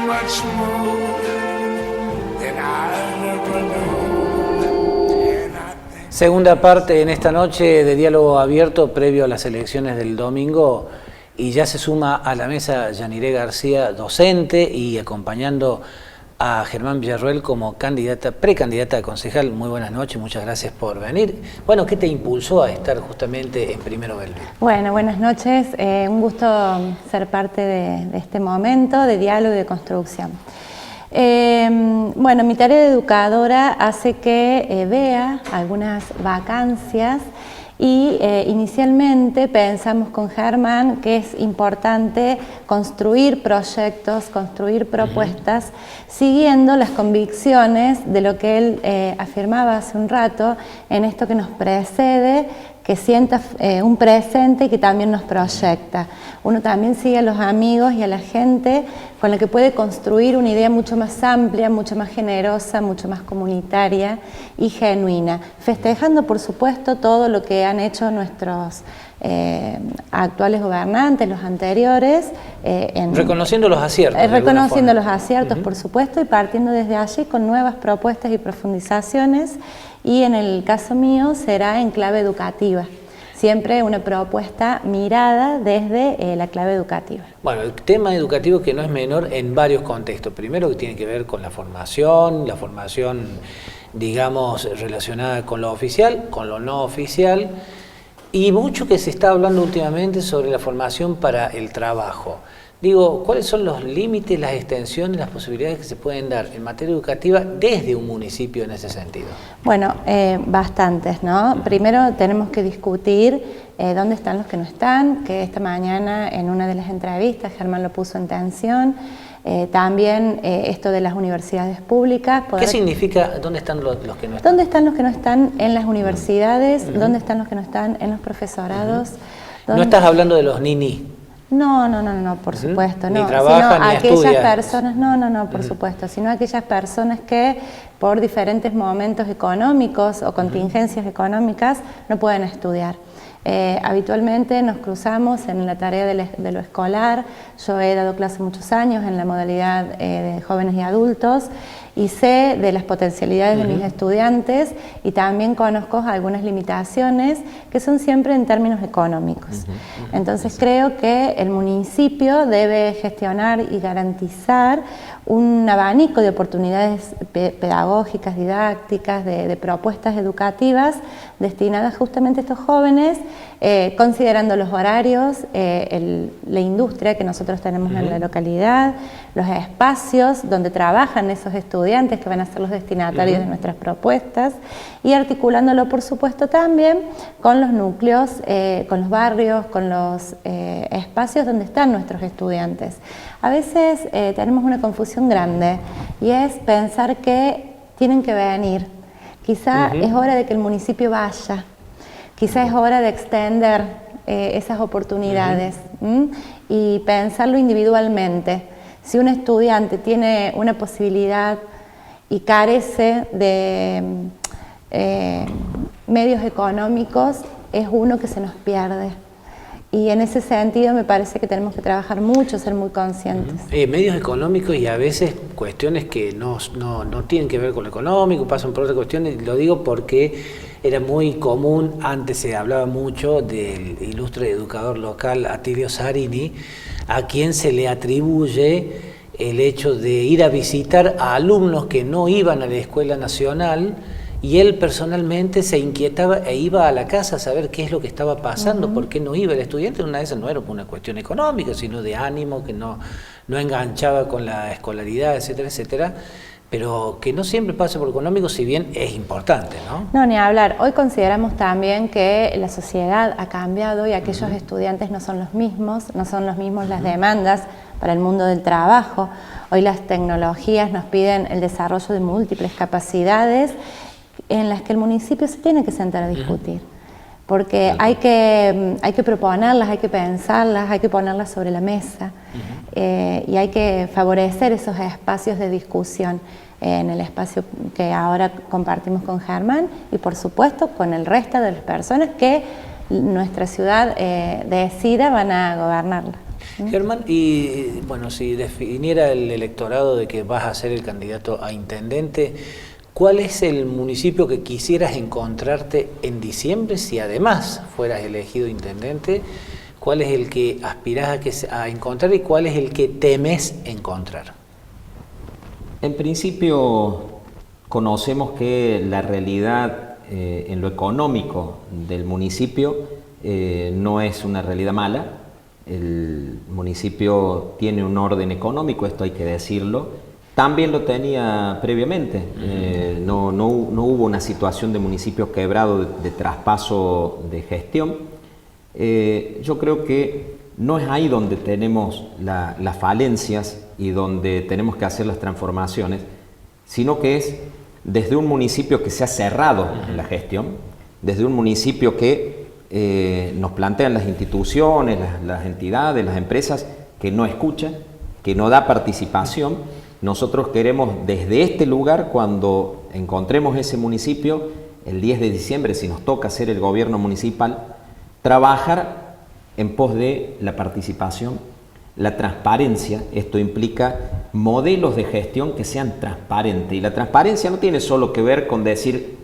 much more than I ever knew. Segunda parte en esta noche de diálogo abierto previo a las elecciones del domingo, y ya se suma a la mesa Yaniré García, docente, y acompañando a Germán Villarroel como precandidata a concejal. Muy buenas noches, muchas gracias por venir. Bueno, ¿qué te impulsó a estar justamente en Primero Belville? Bueno, buenas noches, un gusto ser parte de este momento de diálogo y de construcción. Bueno, mi tarea de educadora hace que vea algunas vacancias y inicialmente pensamos con Germán que es importante construir proyectos, construir propuestas, siguiendo las convicciones de lo que él afirmaba hace un rato en esto que nos precede, que sienta un presente y que también nos proyecta. Uno también sigue a los amigos y a la gente con la que puede construir una idea mucho más amplia, mucho más generosa, mucho más comunitaria y genuina, festejando por supuesto todo lo que han hecho nuestros actuales gobernantes, los anteriores. Reconociendo los aciertos. Reconociendo los aciertos, por supuesto, y partiendo desde allí con nuevas propuestas y profundizaciones, y en el caso mío será en clave educativa. Siempre una propuesta mirada desde la clave educativa. Bueno, el tema educativo que no es menor en varios contextos. Primero, que tiene que ver con la formación, digamos, relacionada con lo oficial, con lo no oficial, y mucho que se está hablando últimamente sobre la formación para el trabajo. Digo, ¿cuáles son los límites, las extensiones, las posibilidades que se pueden dar en materia educativa desde un municipio en ese sentido? Bueno, bastantes, ¿no? Primero tenemos que discutir dónde están los que no están, que esta mañana en una de las entrevistas Germán lo puso en tensión. También esto de las universidades públicas. ¿Qué significa dónde están los que no están? ¿Dónde están los que no están en las universidades? ¿Dónde están los que no están en los profesorados? No estás hablando de los ni. No, por supuesto, no. Ni trabajan, ni aquellas estudian. Personas, no, por supuesto, sino aquellas personas que por diferentes momentos económicos o contingencias económicas no pueden estudiar. Habitualmente nos cruzamos en la tarea de lo escolar. Yo he dado clase muchos años en la modalidad de jóvenes y adultos y sé de las potencialidades de mis estudiantes, y también conozco algunas limitaciones que son siempre en términos económicos. Entonces creo que el municipio debe gestionar y garantizar un abanico de oportunidades pedagógicas, didácticas, de propuestas educativas destinadas justamente a estos jóvenes, considerando los horarios, la industria que nosotros tenemos en la localidad, los espacios donde trabajan esos estudiantes que van a ser los destinatarios de nuestras propuestas, y articulándolo por supuesto también con los núcleos, con los barrios, con los espacios donde están nuestros estudiantes. A veces tenemos una confusión grande, y es pensar que tienen que venir. Quizá es hora de que el municipio vaya, quizá es hora de extender esas oportunidades y pensarlo individualmente. Si un estudiante tiene una posibilidad y carece de medios económicos, es uno que se nos pierde. Y en ese sentido me parece que tenemos que trabajar mucho, ser muy conscientes. Medios económicos y a veces cuestiones que no tienen que ver con lo económico, pasan por otras cuestiones. Lo digo porque era muy común, antes se hablaba mucho del ilustre educador local Atilio Zarini, a quien se le atribuye el hecho de ir a visitar a alumnos que no iban a la Escuela Nacional, y él personalmente se inquietaba e iba a la casa a saber qué es lo que estaba pasando, por qué no iba el estudiante. Una de esas no era por una cuestión económica, sino de ánimo, que no enganchaba con la escolaridad, etcétera, etcétera. Pero que no siempre pasa por económico, si bien es importante, ¿no? No, ni hablar. Hoy consideramos también que la sociedad ha cambiado y aquellos estudiantes no son los mismos las demandas para el mundo del trabajo. Hoy las tecnologías nos piden el desarrollo de múltiples capacidades en las que el municipio se tiene que sentar a discutir, porque hay que proponerlas, hay que pensarlas, hay que ponerlas sobre la mesa, y hay que favorecer esos espacios de discusión en el espacio que ahora compartimos con Germán, y por supuesto con el resto de las personas que nuestra ciudad decida van a gobernarla. Germán, y bueno, si definiera el electorado de que vas a ser el candidato a intendente, ¿cuál es el municipio que quisieras encontrarte en diciembre si además fueras elegido intendente? ¿Cuál es el que aspirás a encontrar y cuál es el que temes encontrar? En principio, conocemos que la realidad en lo económico del municipio no es una realidad mala. El municipio tiene un orden económico, esto hay que decirlo. También lo tenía previamente. No hubo una situación de municipio quebrado de traspaso de gestión. Yo creo que no es ahí donde tenemos las falencias y donde tenemos que hacer las transformaciones, sino que es desde un municipio que se ha cerrado en la gestión, desde un municipio que nos plantean las instituciones, las entidades, las empresas, que no escuchan, que no da participación. Nosotros queremos desde este lugar, cuando encontremos ese municipio, el 10 de diciembre, si nos toca hacer el gobierno municipal, trabajar en pos de la participación, la transparencia. Esto implica modelos de gestión que sean transparentes. Y la transparencia no tiene solo que ver con decir,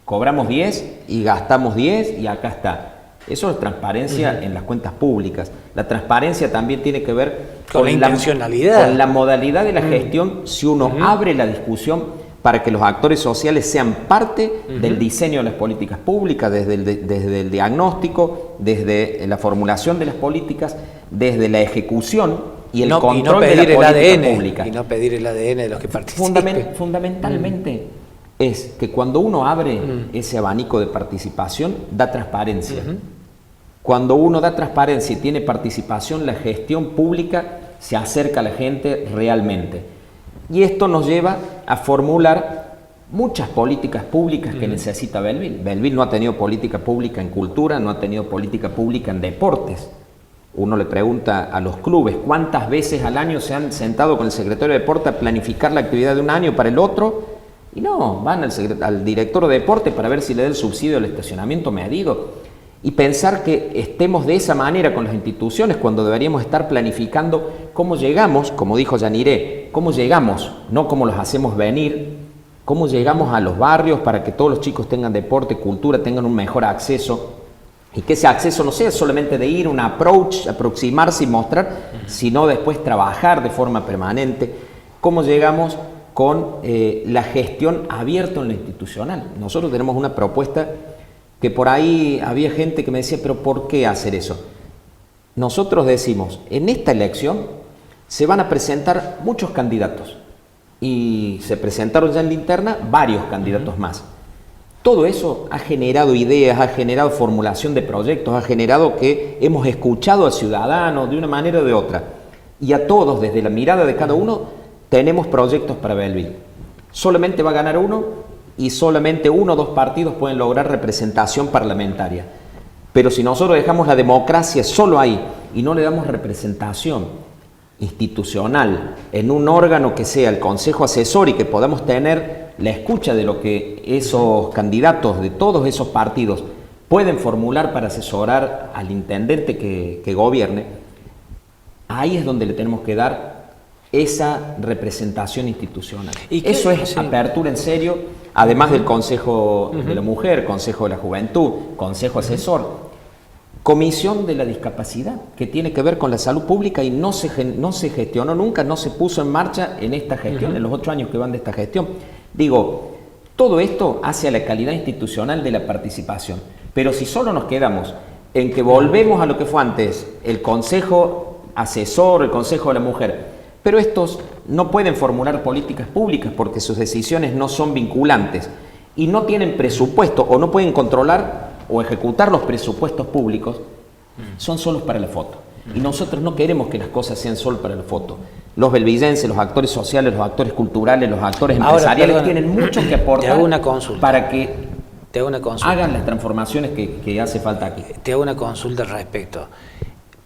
cobramos 10 y gastamos 10 y acá está. Eso es transparencia en las cuentas públicas. La transparencia también tiene que ver con la intencionalidad, con la modalidad de la gestión, si uno abre la discusión para que los actores sociales sean parte del diseño de las políticas públicas, desde el diagnóstico, desde la formulación de las políticas, desde la ejecución y el control de la política pública. Y no pedir el ADN de los que participen. Fundamentalmente es que cuando uno abre ese abanico de participación, da transparencia. Cuando uno da transparencia y tiene participación, la gestión pública se acerca a la gente realmente. Y esto nos lleva a formular muchas políticas públicas que necesita Belleville. Belleville no ha tenido política pública en cultura, no ha tenido política pública en deportes. Uno le pregunta a los clubes cuántas veces al año se han sentado con el secretario de deporte a planificar la actividad de un año para el otro, y no, van al director de deporte para ver si le da el subsidio del estacionamiento medido. Y pensar que estemos de esa manera con las instituciones cuando deberíamos estar planificando cómo llegamos, como dijo Yaniré, cómo llegamos, no cómo los hacemos venir, cómo llegamos a los barrios para que todos los chicos tengan deporte, cultura, tengan un mejor acceso, y que ese acceso no sea solamente de ir, un approach, aproximarse y mostrar, sino después trabajar de forma permanente. Cómo llegamos con la gestión abierta en lo institucional. Nosotros tenemos una propuesta que por ahí había gente que me decía, pero ¿por qué hacer eso? Nosotros decimos, en esta elección se van a presentar muchos candidatos y se presentaron ya en la interna varios candidatos más. Todo eso ha generado ideas, ha generado formulación de proyectos, ha generado que hemos escuchado al ciudadano de una manera o de otra. Y a todos, desde la mirada de cada uno, tenemos proyectos para Belleville. Solamente va a ganar uno y solamente uno o dos partidos pueden lograr representación parlamentaria. Pero si nosotros dejamos la democracia solo ahí y no le damos representación institucional en un órgano que sea el Consejo Asesor y que podamos tener la escucha de lo que esos candidatos de todos esos partidos pueden formular para asesorar al intendente que gobierne, ahí es donde le tenemos que dar esa representación institucional. ¿Y eso es apertura en serio? Además del Consejo de la Mujer, Consejo de la Juventud, Consejo Asesor, Comisión de la Discapacidad, que tiene que ver con la salud pública y no se gestionó nunca, no se puso en marcha en esta gestión, en los 8 años que van de esta gestión. Digo, todo esto hace a la calidad institucional de la participación, pero si solo nos quedamos en que volvemos a lo que fue antes, el Consejo Asesor, el Consejo de la Mujer, pero estos no pueden formular políticas públicas porque sus decisiones no son vinculantes y no tienen presupuesto o no pueden controlar o ejecutar los presupuestos públicos, son solos para la foto. Y nosotros no queremos que las cosas sean solo para la foto. Los belvillenses, los actores sociales, los actores culturales, los actores empresariales tienen mucho que aportar para que hagan las transformaciones que hace falta aquí. Te hago una consulta al respecto.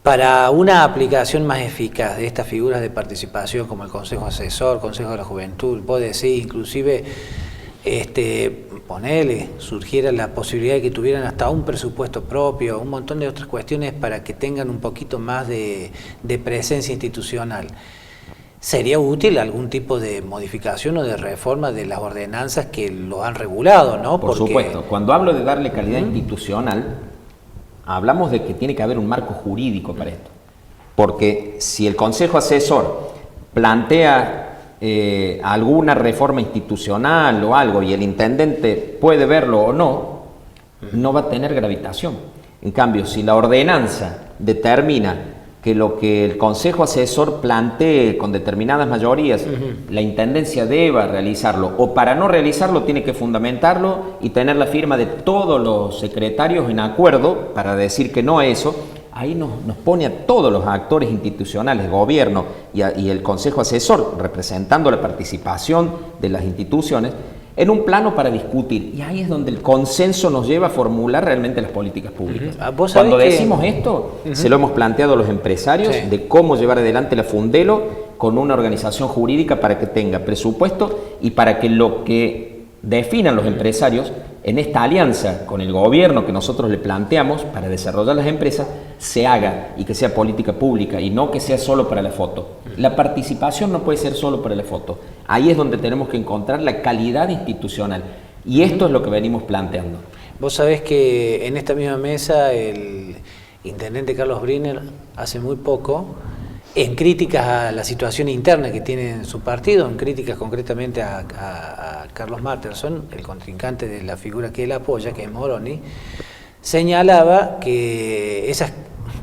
Para una aplicación más eficaz de estas figuras de participación como el Consejo Asesor, Consejo de la Juventud, vos decís inclusive ponele, surgiera la posibilidad de que tuvieran hasta un presupuesto propio, un montón de otras cuestiones para que tengan un poquito más de presencia institucional. ¿Sería útil algún tipo de modificación o de reforma de las ordenanzas que lo han regulado, ¿no? Por supuesto, cuando hablo de darle calidad institucional, hablamos de que tiene que haber un marco jurídico para esto. Porque si el Consejo Asesor plantea alguna reforma institucional o algo y el intendente puede verlo o no, no va a tener gravitación. En cambio, si la ordenanza determina que lo que el Consejo Asesor plantee con determinadas mayorías, la intendencia deba realizarlo, o para no realizarlo tiene que fundamentarlo y tener la firma de todos los secretarios en acuerdo para decir que no a eso, ahí nos pone a todos los actores institucionales, gobierno y el Consejo Asesor, representando la participación de las instituciones, en un plano para discutir. Y ahí es donde el consenso nos lleva a formular realmente las políticas públicas. Cuando decimos esto, se lo hemos planteado a los empresarios, de cómo llevar adelante la Fundelo con una organización jurídica para que tenga presupuesto y para que lo que definan los empresarios en esta alianza con el gobierno que nosotros le planteamos para desarrollar las empresas, se haga y que sea política pública y no que sea solo para la foto. La participación no puede ser solo para la foto. Ahí es donde tenemos que encontrar la calidad institucional. Y esto es lo que venimos planteando. Vos sabés que en esta misma mesa el intendente Carlos Briner hace muy poco, en críticas a la situación interna que tiene en su partido, en críticas concretamente a Carlos Matterson, el contrincante de la figura que él apoya, que es Moroni, señalaba que esas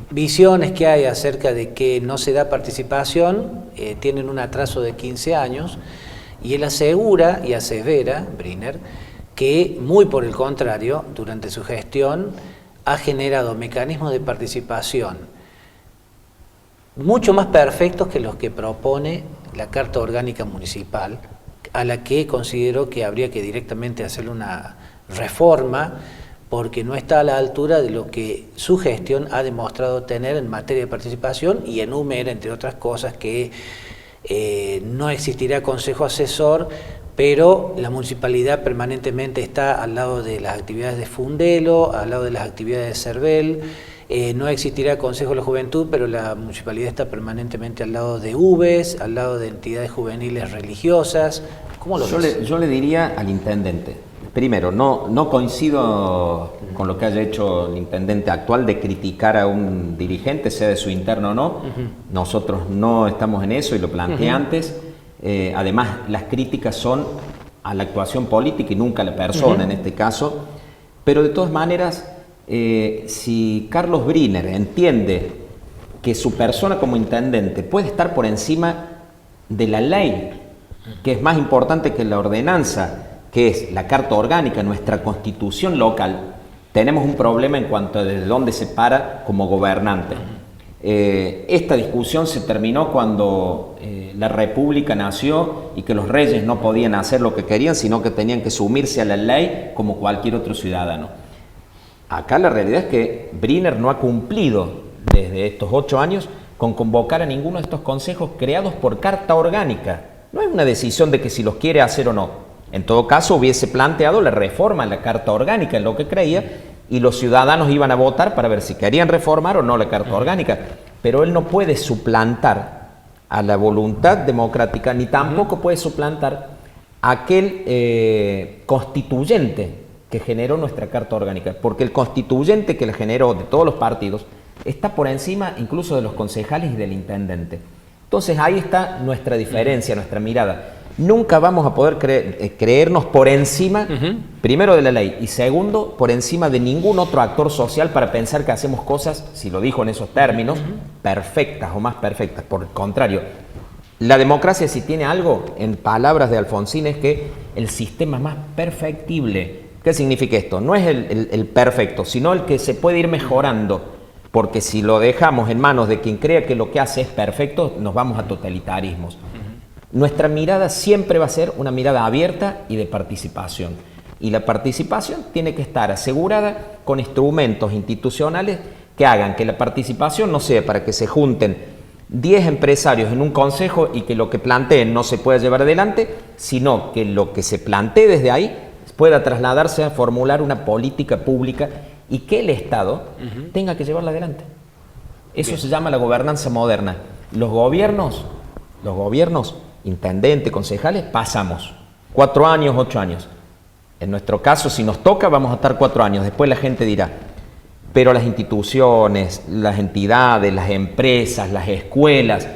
visiones que hay acerca de que no se da participación tienen un atraso de 15 años, y él asegura y asevera, Briner, que muy por el contrario, durante su gestión ha generado mecanismos de participación mucho más perfectos que los que propone la Carta Orgánica Municipal, a la que considero que habría que directamente hacerle una reforma, porque no está a la altura de lo que su gestión ha demostrado tener en materia de participación, y enumera, entre otras cosas, que no existirá consejo asesor, pero la municipalidad permanentemente está al lado de las actividades de Fundelo, al lado de las actividades de Cervel. No existirá Consejo de la Juventud, pero la municipalidad está permanentemente al lado de UBES, al lado de entidades juveniles religiosas. ¿Cómo lo ves? Yo le diría al intendente, primero, no coincido con lo que haya hecho el intendente actual de criticar a un dirigente, sea de su interno o no. Nosotros no estamos en eso y lo planteé antes. Además, las críticas son a la actuación política y nunca a la persona en este caso. Pero de todas maneras, si Carlos Briner entiende que su persona como intendente puede estar por encima de la ley, que es más importante que la ordenanza, que es la Carta Orgánica, nuestra constitución local, tenemos un problema en cuanto a desde dónde se para como gobernante. Esta discusión se terminó cuando la República nació y que los reyes no podían hacer lo que querían, sino que tenían que sumirse a la ley como cualquier otro ciudadano. Acá la realidad es que Briner no ha cumplido desde estos 8 años con convocar a ninguno de estos consejos creados por Carta Orgánica. No es una decisión de que si los quiere hacer o no. En todo caso, hubiese planteado la reforma en la Carta Orgánica, en lo que creía, y los ciudadanos iban a votar para ver si querían reformar o no la Carta Orgánica. Pero él no puede suplantar a la voluntad democrática, ni tampoco puede suplantar a aquel constituyente que generó nuestra Carta Orgánica, porque el constituyente que la generó de todos los partidos está por encima incluso de los concejales y del intendente. Entonces ahí está nuestra diferencia, nuestra mirada. Nunca vamos a poder creernos por encima, primero de la ley, y segundo, por encima de ningún otro actor social para pensar que hacemos cosas, si lo dijo en esos términos, perfectas o más perfectas. Por el contrario, la democracia, si tiene algo, en palabras de Alfonsín, es que el sistema más perfectible. ¿Qué significa esto? No es el perfecto, sino el que se puede ir mejorando, porque si lo dejamos en manos de quien crea que lo que hace es perfecto, nos vamos a totalitarismos. Nuestra mirada siempre va a ser una mirada abierta y de participación. Y la participación tiene que estar asegurada con instrumentos institucionales que hagan que la participación no sea para que se junten 10 empresarios en un consejo y que lo que planteen no se pueda llevar adelante, sino que lo que se plantee desde ahí pueda trasladarse a formular una política pública y que el Estado tenga que llevarla adelante. Eso Bien. se llama la gobernanza moderna. Los gobiernos, intendentes, concejales, pasamos 4 años, 8 años. En nuestro caso, si nos toca, vamos a estar 4 años. Después la gente dirá. Pero las instituciones, las entidades, las empresas, las escuelas,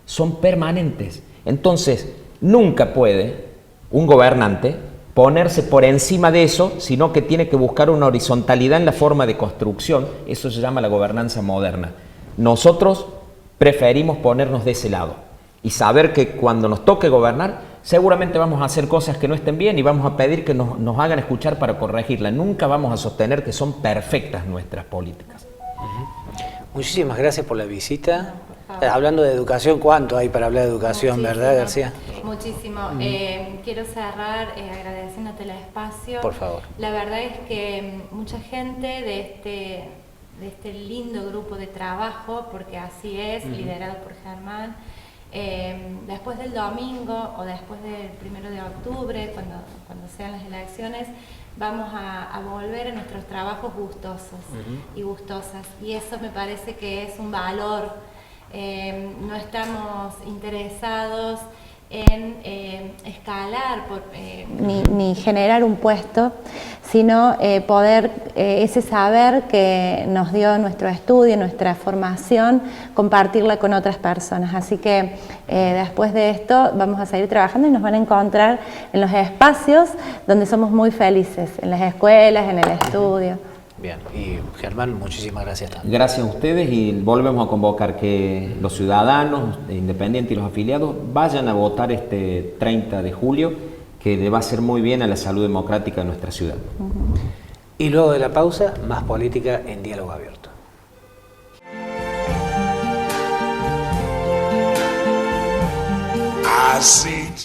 son permanentes. Entonces, nunca puede un gobernante ponerse por encima de eso, sino que tiene que buscar una horizontalidad en la forma de construcción. Eso se llama la gobernanza moderna. Nosotros preferimos ponernos de ese lado y saber que cuando nos toque gobernar, seguramente vamos a hacer cosas que no estén bien y vamos a pedir que nos hagan escuchar para corregirlas. Nunca vamos a sostener que son perfectas nuestras políticas. Muchísimas gracias por la visita. Hablando de educación, ¿cuánto hay para hablar de educación, verdad, García? Muchísimo. Quiero cerrar agradeciéndote el espacio. Por favor. La verdad es que mucha gente de este lindo grupo de trabajo, porque así es, liderado por Germán, después del domingo o después del 1 de octubre, cuando sean las elecciones, vamos a volver a nuestros trabajos gustosos y gustosas. Y eso me parece que es un valor. No estamos interesados en escalar ni generar un puesto, sino poder ese saber que nos dio nuestro estudio, nuestra formación, compartirla con otras personas. Así que después de esto vamos a seguir trabajando y nos van a encontrar en los espacios donde somos muy felices, en las escuelas, en el estudio. Bien, y Germán, muchísimas gracias también. Gracias a ustedes y volvemos a convocar que los ciudadanos independientes y los afiliados vayan a votar este 30 de julio, que le va a hacer muy bien a la salud democrática de nuestra ciudad. Y luego de la pausa, más política en Diálogo Abierto. I see